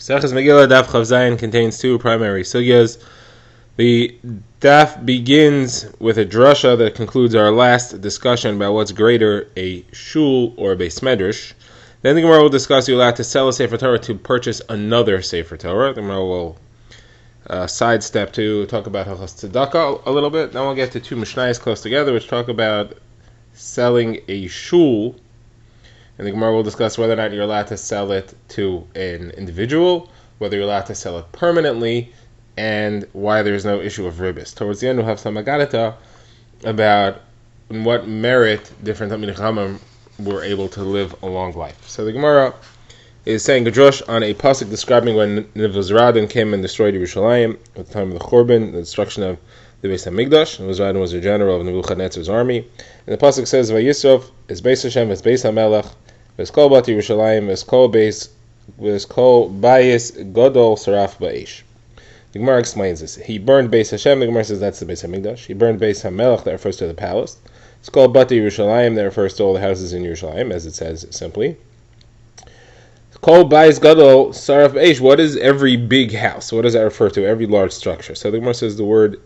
Sechus Megillah Daf Chav Zayin contains two primary sugyas. The Daf begins with a drasha that concludes our last discussion about what's greater, a shul or a beis medrash. Then the Gemara will discuss you're allowed to sell a Sefer Torah to purchase another Sefer Torah. The Gemara will sidestep to talk about Halachas Tzedakah a little bit. Then we'll get to two Mishnayos close together, which talk about selling a shul. And the Gemara will discuss whether or not you're allowed to sell it to an individual, whether you're allowed to sell it permanently, and why there's no issue of ribis. Towards the end, we'll have some agadata about in what merit different Talmidei Chachamim were able to live a long life. So the Gemara is saying a drush on a pasuk describing when Nebuzaradan came and destroyed Yerushalayim at the time of the Churban, the destruction of the Beis Hamikdash. Nebuzaradan was a general of Nebuchadnezzar's army. And the pasuk says, "Vayisrov es Beis Hashem es Beis Hamelech es kol bat Yerushalayim es kol bayis gadol saraf ba'esh." The Gemara explains this. He burned Beis Hashem. The Gemara says that's the Beis Hamikdash. He burned Beis Hamelech. That refers to the palace. It's called Bati Yerushalayim. That refers to all the houses in Yerushalayim, as it says simply. Kol Bayis Gadol Saraf B'Eish. What is every big house? What does that refer to? Every large structure. So the Gemara says the word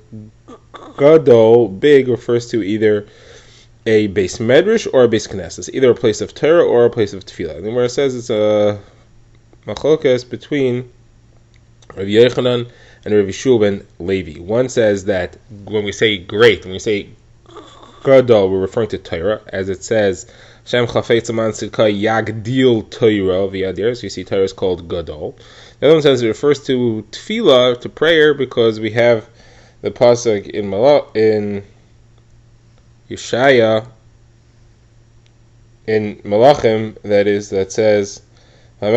Gadol, big, refers to either a Beis Medrash or a Beis Knesses, either a place of Torah or a place of Tefillah. The Gemara says it's a machlokas between Rav Yochanan and Rav Yishua ben Levi. One says that when we say great, when we say Gadol, we're referring to Torah, as it says, Shem Chafetz Aman Sidka Yagdil Torah v'yadir. So you see Torah is called Gadol. The other one says it refers to Tefillah, to prayer, because we have the pasuk in Yeshaya, in Malachim, that says, Tell me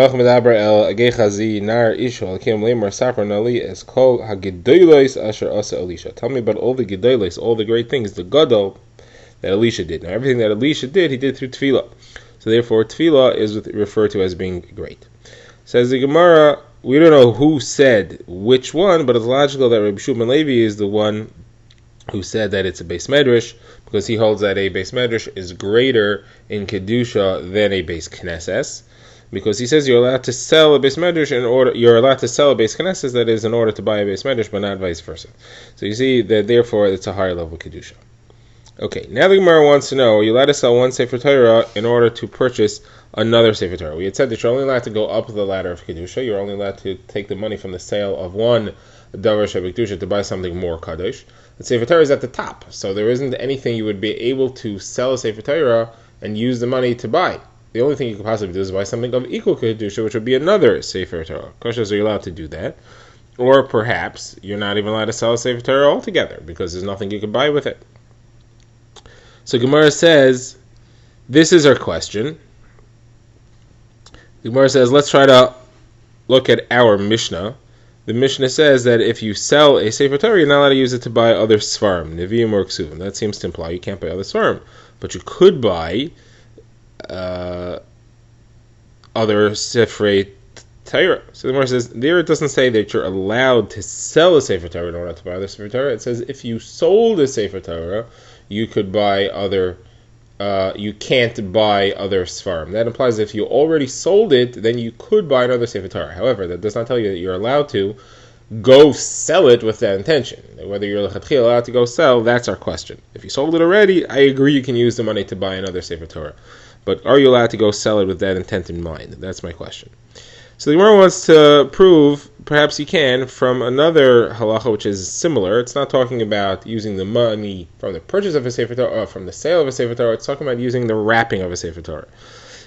about all the gedolos, all the great things, the gadol that Elisha did. Now everything that Elisha did, he did through tefillah. So therefore tefillah is referred to as being great. Says the Gemara, we don't know who said which one, but it's logical that Rabbi Shimon ben Levi is the one who said that it's a beis medrash, because he holds that a beis medrash is greater in kedusha than a beis knesses. Because he says you're allowed to sell a beis medrash you're allowed to sell a beis knesses, that is, in order to buy a beis medrash, but not vice versa. So you see that therefore it's a higher level of kedusha. Okay, now the Gemara wants to know: are you allowed to sell one Sefer Torah in order to purchase another Sefer Torah? We had said that you're only allowed to go up the ladder of kedusha. You're only allowed to take the money from the sale of one davar shebekdusha to buy something more kadosh. The Sefer Torah is at the top, so there isn't anything you would be able to sell a Sefer Torah and use the money to buy. The only thing you could possibly do is buy something of equal kedusha, which would be another Sefer Torah. Koshas, are you allowed to do that? Or perhaps you're not even allowed to sell a Sefer Torah altogether, because there's nothing you could buy with it. So Gemara says, this is our question. The Gemara says, let's try to look at our Mishnah. The Mishnah says that if you sell a Sefer Torah, you're not allowed to use it to buy other Svarim, Nevi'im or Ksuvim. That seems to imply you can't buy other Svarim. But you could buy other Sefrei Torah. So the Gemara says, there it doesn't say that you're allowed to sell a Sefer Torah in order to buy other Sefer Torah. It says if you sold a Sefer Torah, you could buy other, you can't buy other Svarim. That implies that if you already sold it, then you could buy another Sefer Torah. However, that does not tell you that you're allowed to go sell it with that intention. Whether you're allowed to go sell, that's our question. If you sold it already, I agree you can use the money to buy another Sefer Torah. But are you allowed to go sell it with that intent in mind? That's my question. So the Gemara wants to prove, perhaps you can, from another halacha which is similar. It's not talking about using the money from the purchase of a Sefer Torah, or from the sale of a Sefer Torah. It's talking about using the wrapping of a Sefer Torah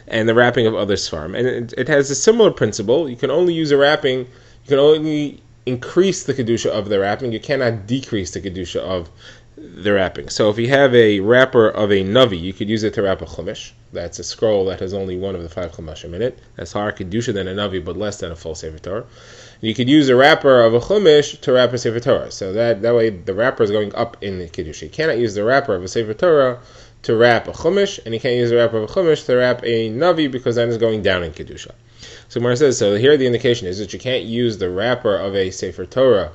and the wrapping of other Svarim. And it has a similar principle. You can only use a wrapping, you can only increase the kedusha of the wrapping. You cannot decrease the kedusha of the wrapping. So if you have a wrapper of a navi, you could use it to wrap a chumash. That's a scroll that has only one of the 5 chumashim in it. That's higher kedusha than a navi, but less than a full Sefer Torah. And you could use a wrapper of a chumash to wrap a Sefer Torah. So that way the wrapper is going up in the kedusha. You cannot use the wrapper of a Sefer Torah to wrap a chumash, and you can't use the wrapper of a chumash to wrap a navi, because that is going down in kedusha. So Gemara says, so here the indication is that you can't use the wrapper of a Sefer Torah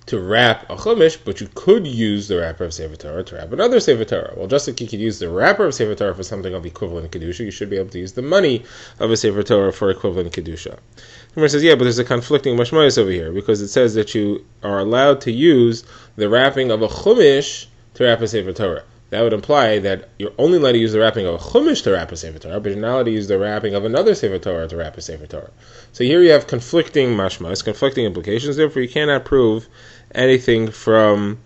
to wrap a chumash, but you could use the wrapper of Sefer Torah to wrap another Sefer Torah. Well, just like you could use the wrapper of Sefer Torah for something of equivalent Kedusha, you should be able to use the money of a Sefer Torah for equivalent Kedusha. The Gemara says, yeah, but there's a conflicting mashmayos over here, because it says that you are allowed to use the wrapping of a chumash to wrap a Sefer Torah. That would imply that you're only allowed to use the wrapping of a chumash to wrap a Sefer Torah, but you're not allowed to use the wrapping of another Sefer Torah to wrap a Sefer Torah. So here you have conflicting mashmas, conflicting implications, therefore you cannot prove anything from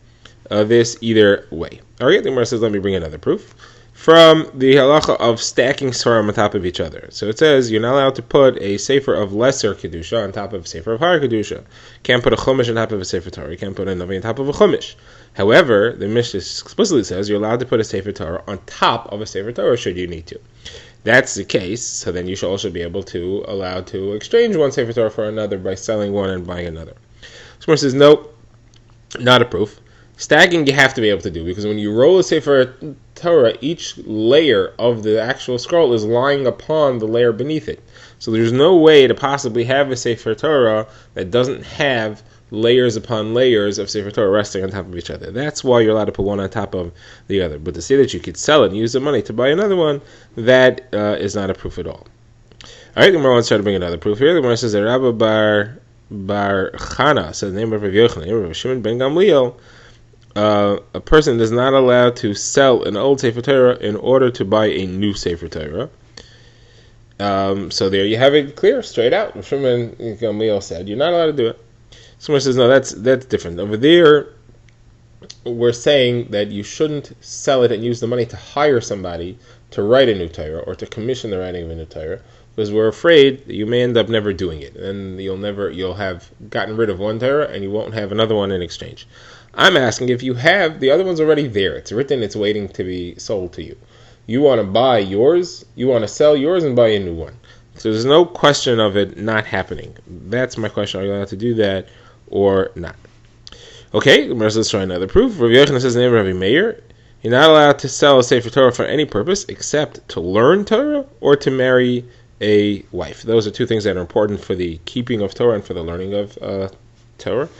this either way. Alright, the Gemara says, let me bring another proof. From the halacha of stacking svarim on top of each other. So it says you're not allowed to put a sefer of lesser kedusha on top of a sefer of higher kedusha. Can't put a chumash on top of a sefer Torah. You can't put a navi on top of a chumash. However, the Mishnah explicitly says you're allowed to put a sefer Torah on top of a sefer Torah should you need to. That's the case, so then you should also be able to allow to exchange one sefer Torah for another by selling one and buying another. Someone says no, not a proof. Stacking you have to be able to do, because when you roll a Sefer Torah, each layer of the actual scroll is lying upon the layer beneath it. So there's no way to possibly have a Sefer Torah that doesn't have layers upon layers of Sefer Torah resting on top of each other. That's why you're allowed to put one on top of the other. But to say that you could sell it and use the money to buy another one, that is not a proof at all. Alright, the Gemara wants to try to bring another proof here. The Gemara says that Rabbi Bar Chana, says the name of Rav Yochanan, the name of Shimon ben Gamliel, a person is not allowed to sell an old Sefer Torah in order to buy a new Sefer Torah. So there you have it clear, straight out. Shimon Gamliel said, you're not allowed to do it. Someone says, no, that's different. Over there, we're saying that you shouldn't sell it and use the money to hire somebody to write a new Torah or to commission the writing of a new Torah, because we're afraid that you may end up never doing it, and you'll have gotten rid of one Torah and you won't have another one in exchange. I'm asking if you have the other one's already there. It's written, it's waiting to be sold to you. You want to buy yours, you want to sell yours and buy a new one. So there's no question of it not happening. That's my question. Are you allowed to do that or not? Okay, let's try another proof. Rav Yochanan says the name of Rabbi Meir. You're not allowed to sell a Sefer Torah for any purpose except to learn Torah or to marry a wife. Those are two things that are important for the keeping of Torah and for the learning of Torah.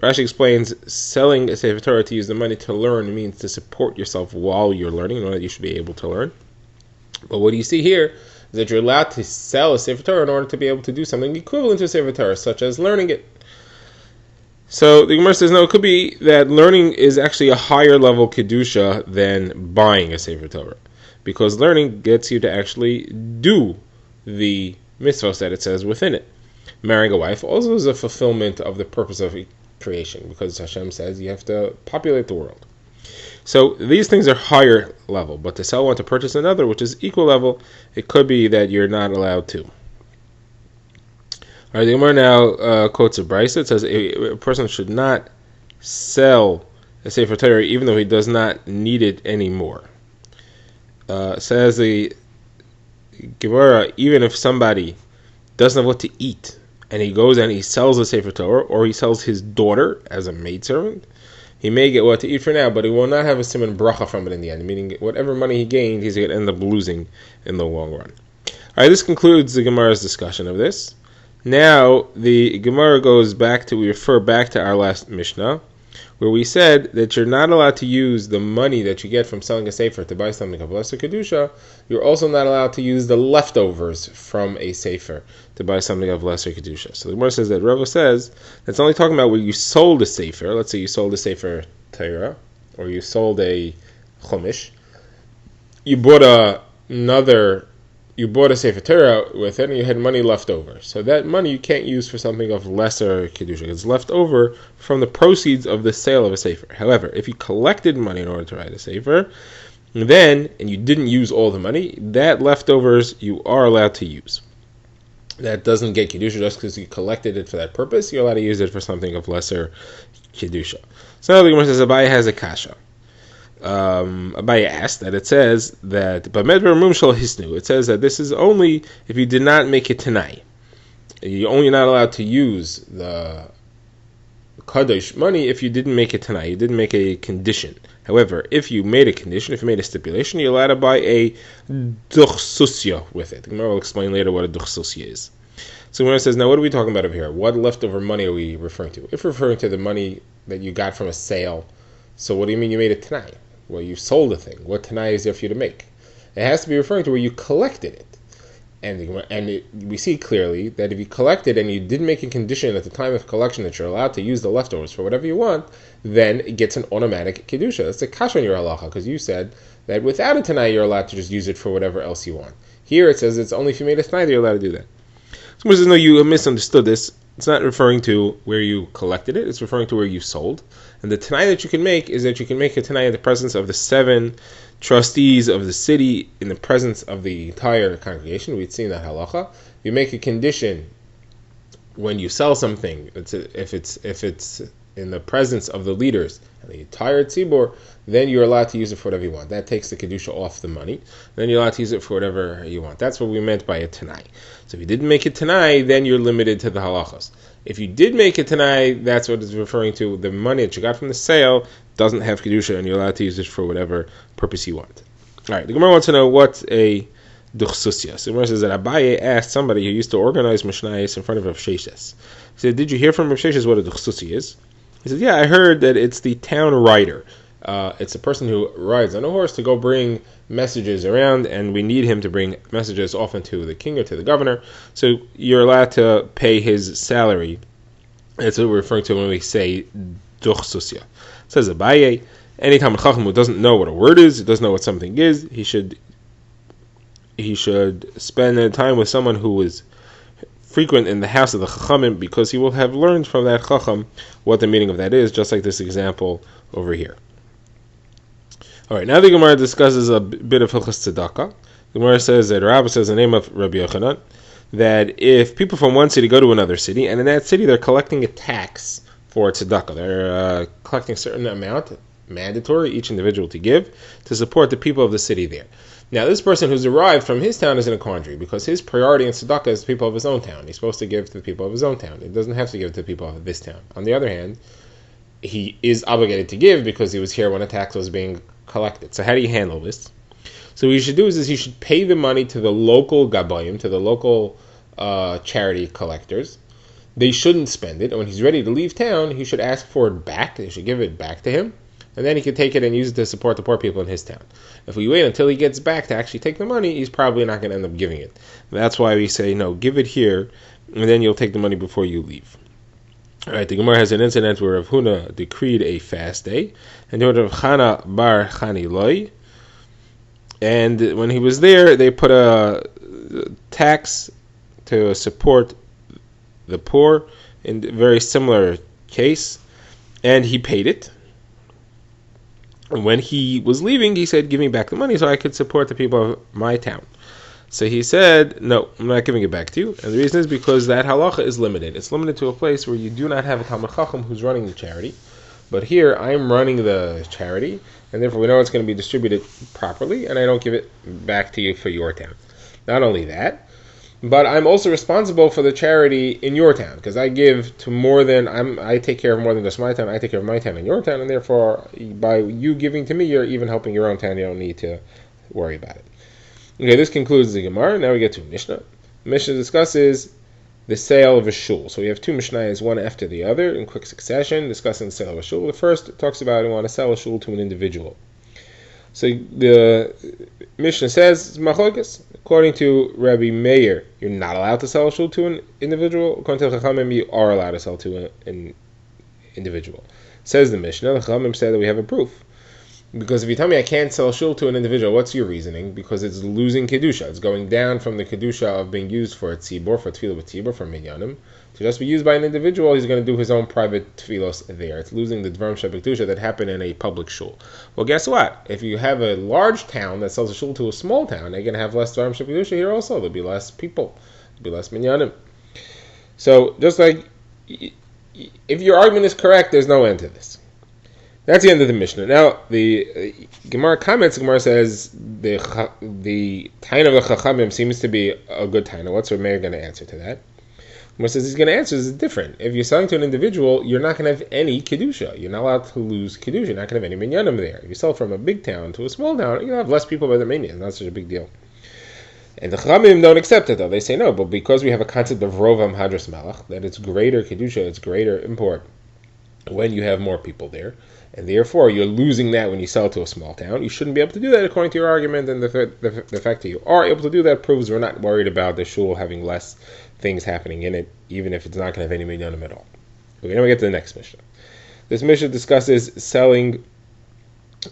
Rashi explains selling a Sefer Torah to use the money to learn means to support yourself while you're learning, in order that you should be able to learn. But what do you see here is that you're allowed to sell a Sefer Torah in order to be able to do something equivalent to a Sefer Torah, such as learning it. So the Gemara says, no, it could be that learning is actually a higher level Kedusha than buying a Sefer Torah, because learning gets you to actually do the mitzvahs that it says within it. Marrying a wife also is a fulfillment of the purpose of creation, because Hashem says you have to populate the world. So these things are higher level, but to sell one to purchase another, which is equal level, it could be that you're not allowed to. Alright, the Gemara now quotes a brisa. It says a person should not sell a Sefer Torah even though he does not need it anymore. Says the Gemara, even if somebody doesn't have what to eat, and he goes and he sells a Sefer Torah, or he sells his daughter as a maidservant, he may get what to eat for now, but he will not have a siman bracha from it in the end, meaning whatever money he gained, he's going to end up losing in the long run. Alright, this concludes the Gemara's discussion of this. Now, the Gemara goes back to, we refer back to our last Mishnah, where we said that you're not allowed to use the money that you get from selling a Sefer to buy something of lesser Kedusha. You're also not allowed to use the leftovers from a Sefer to buy something of lesser Kedusha. So the Gemara says that Rava says that's only talking about where you sold a Sefer. Let's say you sold a Sefer Torah, or you sold a Chumash. You bought a Sefer Torah with it, and you had money left over. So that money you can't use for something of lesser Kedusha. It's left over from the proceeds of the sale of a Sefer. However, if you collected money in order to write a Sefer, and you didn't use all the money, that leftovers you are allowed to use. That doesn't get Kedusha just because you collected it for that purpose. You're allowed to use it for something of lesser Kedusha. So now the Gemara says Abaye has a kasha. Abaye asked that it says that it says that this is only if you did not make it tanai. You're only not allowed to use the kadosh money if you didn't make it tanai. You didn't make a condition. However, if you made a condition, if you made a stipulation, you're allowed to buy a duchsusya with it. The Gemara will explain later what a duchsusya is. So when it says, now what are we talking about over here? What leftover money are we referring to? If we're referring to the money that you got from a sale, so what do you mean you made it tanai? Well, you sold a thing. What tanai is there for you to make? It has to be referring to where you collected it. And we see clearly that if you collected and you didn't make a condition at the time of collection that you're allowed to use the leftovers for whatever you want, then it gets an automatic kedusha. That's a kasha on your halacha, because you said that without a tanai you're allowed to just use it for whatever else you want. Here it says it's only if you made a tanai that you're allowed to do that. Someone says, no, you misunderstood this. It's not referring to where you collected it. It's referring to where you sold. And the tanai that you can make is that you can make a tanai in the presence of the 7 trustees of the city, in the presence of the entire congregation. We'd seen that halacha. You make a condition when you sell something, if it's in the presence of the leaders and the entire tzibur, then you're allowed to use it for whatever you want. That takes the kedusha off the money. Then you're allowed to use it for whatever you want. That's what we meant by a tanai. So if you didn't make it tanai, then you're limited to the halachas. If you did make it tanai, that's what it's referring to. The money that you got from the sale doesn't have kedusha, and you're allowed to use it for whatever purpose you want. All right, the Gemara wants to know what's a duchsusya. So the Gemara says that Abaye asked somebody who used to organize mishnayos in front of Rav Sheshes. He said, "Did you hear from Rav Sheshes what a duchsusya is?" He said, "Yeah, I heard that it's the town rider. It's a person who rides on a horse to go bring messages around, and we need him to bring messages often to the king or to the governor. So you're allowed to pay his salary." That's what we're referring to when we say duchsusya. It says Abaye, anytime a chacham who doesn't know what a word is, doesn't know what something is, he should spend time with someone who is frequent in the house of the chachamim, because he will have learned from that chacham what the meaning of that is, just like this example over here. All right, now the Gemara discusses a bit of Hilchas Tzedakah. The Gemara says that Rabbah says the name of Rabbi Yochanan, that if people from one city go to another city, and in that city they're collecting a tax for tzedakah, they're collecting a certain amount, mandatory, each individual to give, to support the people of the city there. Now, this person who's arrived from his town is in a quandary, because his priority in tzedakah is the people of his own town. He's supposed to give to the people of his own town. He doesn't have to give to the people of this town. On the other hand, he is obligated to give because he was here when a tax was being collected. So how do you handle this? So what you should do is he should pay the money to the local gabayim, to the local charity collectors. They shouldn't spend it. And when he's ready to leave town, he should ask for it back. They should give it back to him. And then he can take it and use it to support the poor people in his town. If we wait until he gets back to actually take the money, he's probably not going to end up giving it. That's why we say, no, give it here, and then you'll take the money before you leave. All right, the Gemara has an incident where Rav Huna decreed a fast day, and there was Rav Chana bar Chani Loi, and when he was there, they put a tax to support the poor in a very similar case, and he paid it. And when he was leaving, he said, "Give me back the money so I could support the people of my town." So he said, "No, I'm not giving it back to you." And the reason is because that halacha is limited. It's limited to a place where you do not have a Talmid Chacham who's running the charity. But here, I'm running the charity, and therefore we know it's going to be distributed properly, and I don't give it back to you for your town. Not only that, but I'm also responsible for the charity in your town, because I give to more than, I take care of more than just my town. I take care of my town and your town, and therefore, by you giving to me, you're even helping your own town. You don't need to worry about it. Okay, this concludes the Gemara. Now we get to Mishnah. Mishnah discusses the sale of a shul. So we have two Mishnayos, one after the other, in quick succession, discussing the sale of a shul. The first talks about we want to sell a shul to an individual. So the Mishnah says, Machlokes, according to Rabbi Meir, you're not allowed to sell a shul to an individual. According to Chachamim, you are allowed to sell to an individual. Says the Mishnah, the Chachamim said that we have a proof. Because if you tell me I can't sell shul to an individual, what's your reasoning? Because it's losing kedusha. It's going down from the kedusha of being used for a tzibor, for tefillah with tzibor, for minyanim, to just be used by an individual. He's going to do his own private tefillos there. It's losing the dvarim shebekdusha that happen in a public shul. Well, guess what? If you have a large town that sells a shul to a small town, they're going to have less dvarim shebekdusha here also. There'll be less people. There'll be less minyanim. So, just like, if your argument is correct, there's no end to this. That's the end of the Mishnah. Now, the Gemara comments, the Gemara says, the Taina of the Chachamim seems to be a good Taina. What's Rav Meir going to answer to that? Gemara says he's going to answer is different. If you're selling to an individual, you're not going to have any Kedusha. You're not allowed to lose Kedusha. You're not going to have any Minyanim there. If you sell from a big town to a small town, you'll have less people by the Minyan. Not such a big deal. And the Chachamim don't accept it though. They say no, but because we have a concept of Rovam Hadras Malach, that it's greater Kedusha, it's greater import when you have more people there, and therefore you're losing that when you sell to a small town. You shouldn't be able to do that according to your argument, and the fact that you are able to do that proves we're not worried about the shul having less things happening in it, even if it's not going to have any minyanim at all. Okay, now we get to the next Mishnah. This Mishnah discusses selling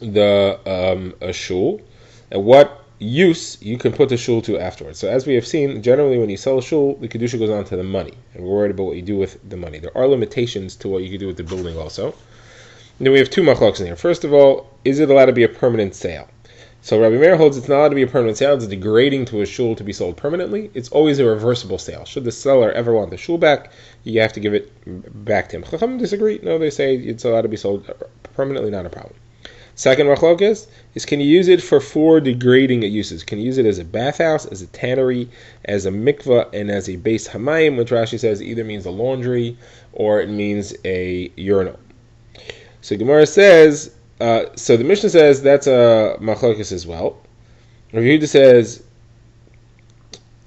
a shul, and what use you can put the shul to afterwards. So as we have seen, generally when you sell a shul, the kedusha goes on to the money, and we're worried about what you do with the money. There are limitations to what you can do with the building also. And then we have two machlokes in here. First of all, is it allowed to be a permanent sale? So Rabbi Meir holds it's not allowed to be a permanent sale. It's degrading to a shul to be sold permanently. It's always a reversible sale. Should the seller ever want the shul back, you have to give it back to him. Chacham disagree. No, they say it's allowed to be sold permanently, not a problem. Second machlokes is can you use it for four degrading uses? Can you use it as a bathhouse, as a tannery, as a mikvah, and as a beis hamayim, which Rashi says either means a laundry or it means a urinal. So Gemara says, so the Mishnah says that's a machlokes as well. Rav Yehuda says,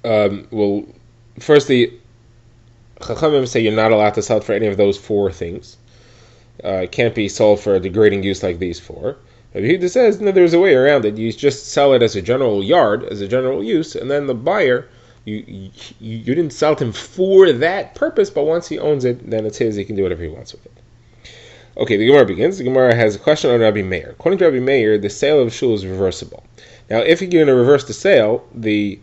well, firstly, Chachamim say you're not allowed to sell it for any of those four things. It can't be sold for a degrading use like these four. Rabbi Yehuda says, no, there's a way around it. You just sell it as a general yard, as a general use, and then the buyer, you didn't sell to him for that purpose, but once he owns it, then it's his, he can do whatever he wants with it. Okay, the Gemara begins. The Gemara has a question on Rabbi Meir. According to Rabbi Meir, the sale of shul is reversible. Now, if you're going to reverse the sale, the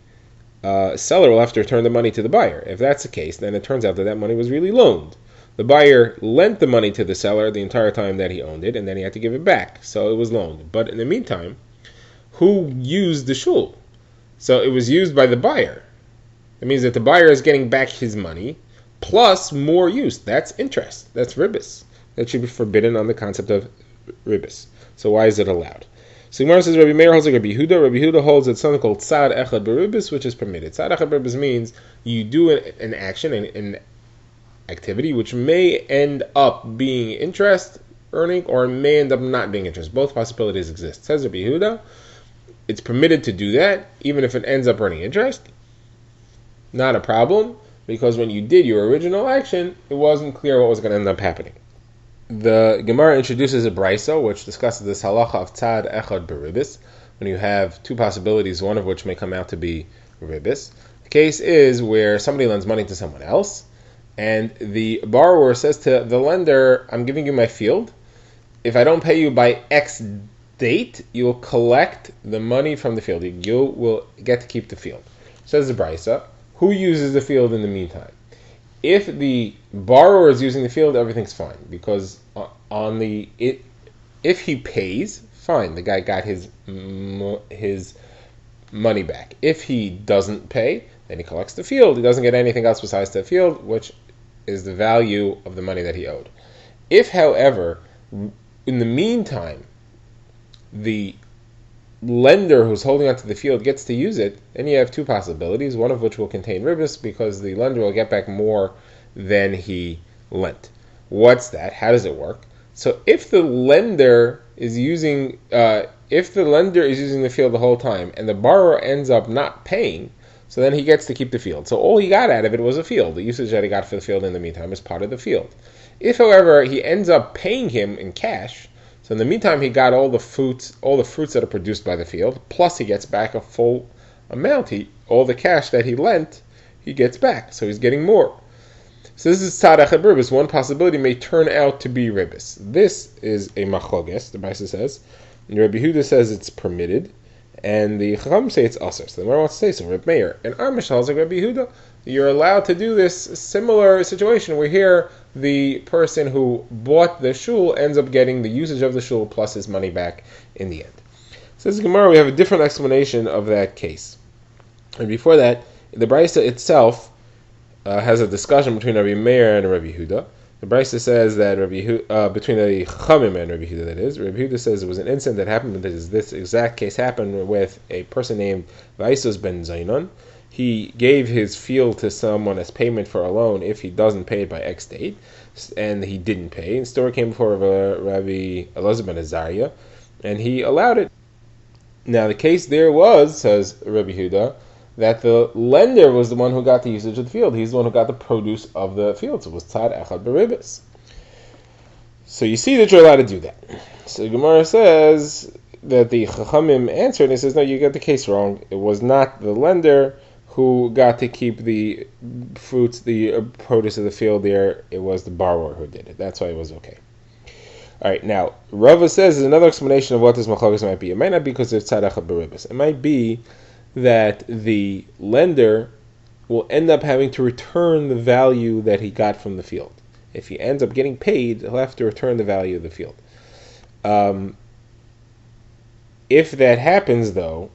seller will have to return the money to the buyer. If that's the case, then it turns out that money was really loaned. The buyer lent the money to the seller the entire time that he owned it, and then he had to give it back. So it was loaned. But in the meantime, who used the shul? So it was used by the buyer. It means that the buyer is getting back his money, plus more use. That's interest. That's ribis. That should be forbidden on the concept of ribis. So why is it allowed? So Gemara says Rabbi Meir holds like Rabbi Yehuda. Rabbi Yehuda holds that something called tzad echad beribis, which is permitted. Tzad echad beribis means you do an action, an activity, which may end up being interest earning or may end up not being interest. Both possibilities exist. Says Rabbi Yehuda, it's permitted to do that, even if it ends up earning interest. Not a problem, because when you did your original action, it wasn't clear what was going to end up happening. The Gemara introduces a brisa, which discusses this halacha of tzad echad beribis, when you have two possibilities, one of which may come out to be ribis. The case is where somebody lends money to someone else, and the borrower says to the lender, I'm giving you my field. If I don't pay you by X date, you will collect the money from the field. You will get to keep the field. Says the brisa, who uses the field in the meantime? If the borrower is using the field, everything's fine, because if he pays, fine, the guy got his money back. If he doesn't pay, then he collects the field. He doesn't get anything else besides the field, which is the value of the money that he owed. If, however, in the meantime, the lender who's holding onto the field gets to use it, then you have two possibilities, one of which will contain ribis, because the lender will get back more than he lent. What's that? How does it work? So if the lender is using the field the whole time, and the borrower ends up not paying, so then he gets to keep the field. So all he got out of it was a field. The usage that he got for the field in the meantime is part of the field. If, however, he ends up paying him in cash, so in the meantime he got all the fruits that are produced by the field, plus he gets back a full amount. All the cash that he lent, he gets back. So he's getting more. So this is tzad echad beribis. One possibility may turn out to be ribis. This is a machloges, the Brisa says. And Rabbi Yehuda says it's permitted, and the Chacham say it's aser. So the Gemara wants to say so. Rabbi Meir and our Mishnah is like Rabbi Yehuda. You're allowed to do this similar situation where here the person who bought the shul ends up getting the usage of the shul plus his money back in the end. Says Gemara, we have a different explanation of that case. And before that, the Brisa itself has a discussion between Rabbi Meir and Rabbi Yehuda. The Brisa says that between the Chachamim and Rabbi Yehuda, that is, Rabbi Yehuda says it was an incident that happened. This exact case happened with a person named Vaisos ben Zainon. He gave his field to someone as payment for a loan if he doesn't pay it by X date, and he didn't pay. And the story came before Rabbi Elazar ben Azariah, and he allowed it. Now the case there was, says Rabbi Yehuda, that the lender was the one who got the usage of the field. He's the one who got the produce of the field. So it was tzad echad beribis. So you see that you're allowed to do that. So Gemara says that the Chachamim answered, and he says, no, you got the case wrong. It was not the lender who got to keep the fruits, the produce of the field there. It was the borrower who did it. That's why it was okay. All right, now, Rava says there's another explanation of what this machlokes might be. It might not be because of tzad echad beribis. It might be that the lender will end up having to return the value that he got from the field. If he ends up getting paid, he'll have to return the value of the field. If that happens, though,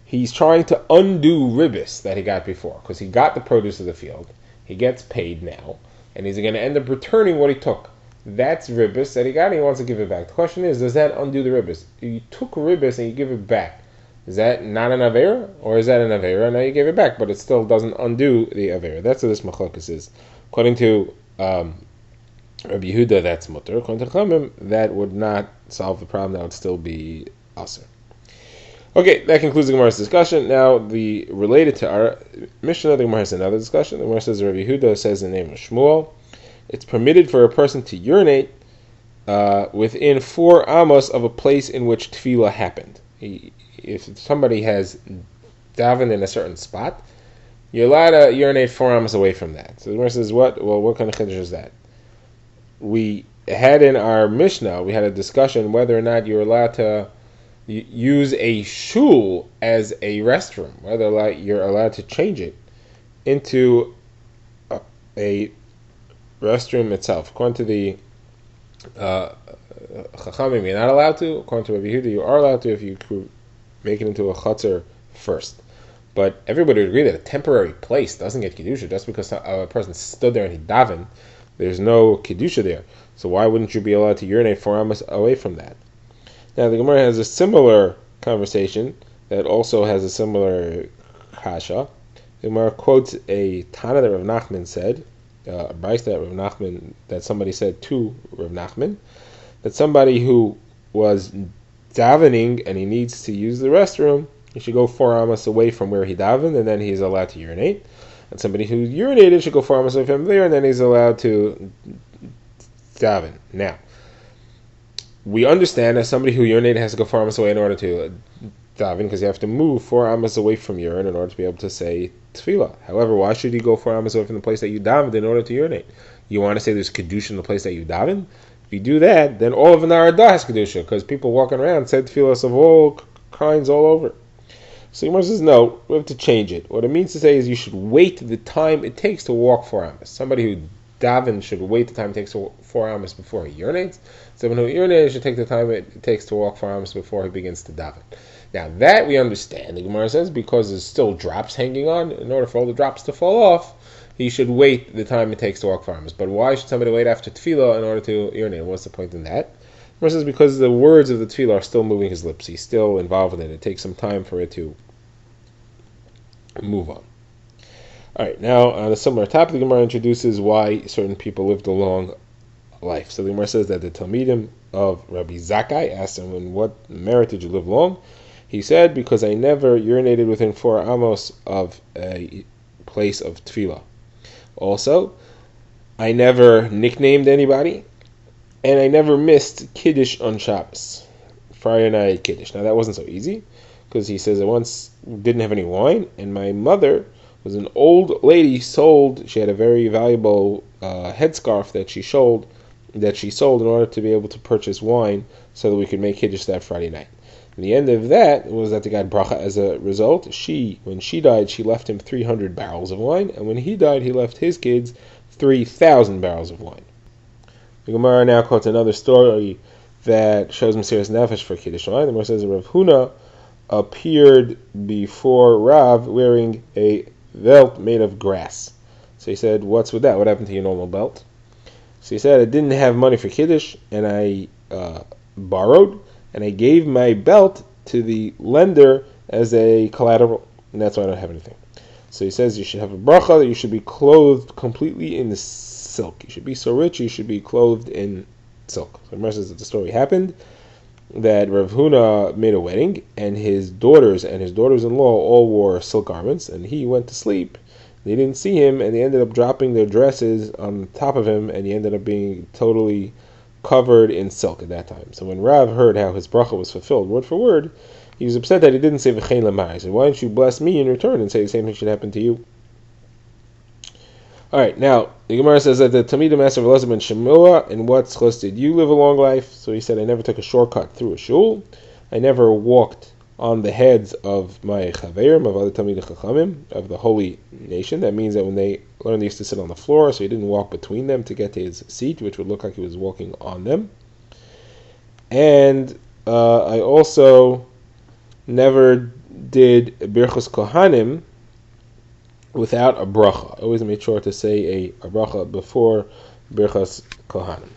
he's trying to undo ribis that he got before, because he got the produce of the field, he gets paid now, and he's going to end up returning what he took. That's ribis that he got, and he wants to give it back. The question is, does that undo the ribis? You took ribis and you give it back. Is that not an avera, or is that an avera? Now you gave it back, but it still doesn't undo the avera. That's what this machlokes is. According to Rabbi Yehuda, that's mutter. According to Chachamim, that would not solve the problem. That would still be aser. Okay, that concludes the Gemara's discussion. Now, related to our Mishnah, the Gemara has another discussion. The Gemara says, Rabbi Yehuda says in the name of Shmuel, it's permitted for a person to urinate within 4 amos of a place in which tefillah happened. If somebody has davened in a certain spot, you're allowed to urinate 4 amos away from that. So the Gemara says, what? Well, what kind of chiddush is that? We had in our Mishnah, we had a discussion whether or not you're allowed to use a shul as a restroom, whether you're allowed to change it into a restroom itself. According to the Chachamim, you're not allowed to. According to Rabbi Yehuda, you are allowed to if you make it into a chutzner first. But everybody would agree that a temporary place doesn't get kedusha just because a person stood there and he davened. There's no kedusha there. So why wouldn't you be allowed to urinate 4 amos away from that? Now the Gemara has a similar conversation that also has a similar kasha. The Gemara quotes a Tana that Rav Nachman said, a brayta that Rav Nachman, that somebody said to Rav Nachman, that somebody who was davening and he needs to use the restroom, he should go 4 amos away from where he davened, and then he's allowed to urinate. And somebody who urinated should go 4 amos away from there, and then he's allowed to daven. Now, we understand that somebody who urinated has to go 4 amos away in order to daven, because you have to move 4 amos away from urine in order to be able to say tefillah. However, why should you go 4 amos away from the place that you davened in order to urinate? You want to say there's kedusha in the place that you davened? If you do that, then all of an Arada has kedusha, because people walking around said tefillahs of all kinds all over. So Gemara says, no, we have to change it. What it means to say is you should wait the time it takes to walk 4 amos. Somebody who daven should wait the time it takes to 4 amos before he urinates. Someone who urinates should take the time it takes to walk 4 amos before he begins to daven. Now that we understand, the Gemara says, because there's still drops hanging on, in order for all the drops to fall off, he should wait the time it takes to walk 4 amos. But why should somebody wait after tefillah in order to urinate? What's the point in that? The Gemara says because the words of the tefillah are still moving his lips. He's still involved in it. It takes some time for it to move on. Alright, now on a similar topic, the Gemara introduces why certain people lived a long life. So the Gemara says that the Talmidim of Rabbi Zakkai asked him, in what merit did you live long? He said, because I never urinated within 4 amos of a place of tefillah. Also, I never nicknamed anybody, and I never missed Kiddush on Shabbos, Friday night Kiddush. Now that wasn't so easy, because he says I once didn't have any wine, and my mother was an old lady, she had a very valuable headscarf that she sold in order to be able to purchase wine so that we could make Kiddush that Friday night. And the end of that was that the guy bracha as a result. When she died, she left him 300 barrels of wine, and when he died, he left his kids 3,000 barrels of wine. The Gemara now quotes another story that shows Mesiras Nefesh for Kiddush wine. The Gemara says Rav Huna appeared before Rav wearing a belt made of grass. So he said, what's with that? What happened to your normal belt? So he said, I didn't have money for Kiddush, and I borrowed, and I gave my belt to the lender as a collateral, and that's why I don't have anything. So he says you should have a bracha, that you should be clothed completely in the silk. You should be so rich, you should be clothed in silk. So the Gemara says that the story happened, that Rav Huna made a wedding, and his daughters-in-law all wore silk garments, and he went to sleep. They didn't see him, and they ended up dropping their dresses on top of him, and he ended up being totally covered in silk at that time. So when Rav heard how his bracha was fulfilled, word for word, he was upset that he didn't say v'chein lamar. He said, why don't you bless me in return and say the same thing should happen to you? All right, now the Gemara says that the Talmid Master of Elazar ben Shemua, in what schos did you live a long life? So he said, I never took a shortcut through a shul. I never walked on the heads of my chaverim, of other Talmidei Chachamim, of the holy nation. That means that when they learned, they used to sit on the floor, so he didn't walk between them to get to his seat, which would look like he was walking on them. And I also never did Birchos Kohanim without a bracha. I always made sure to say a bracha before Birchas Kohanim.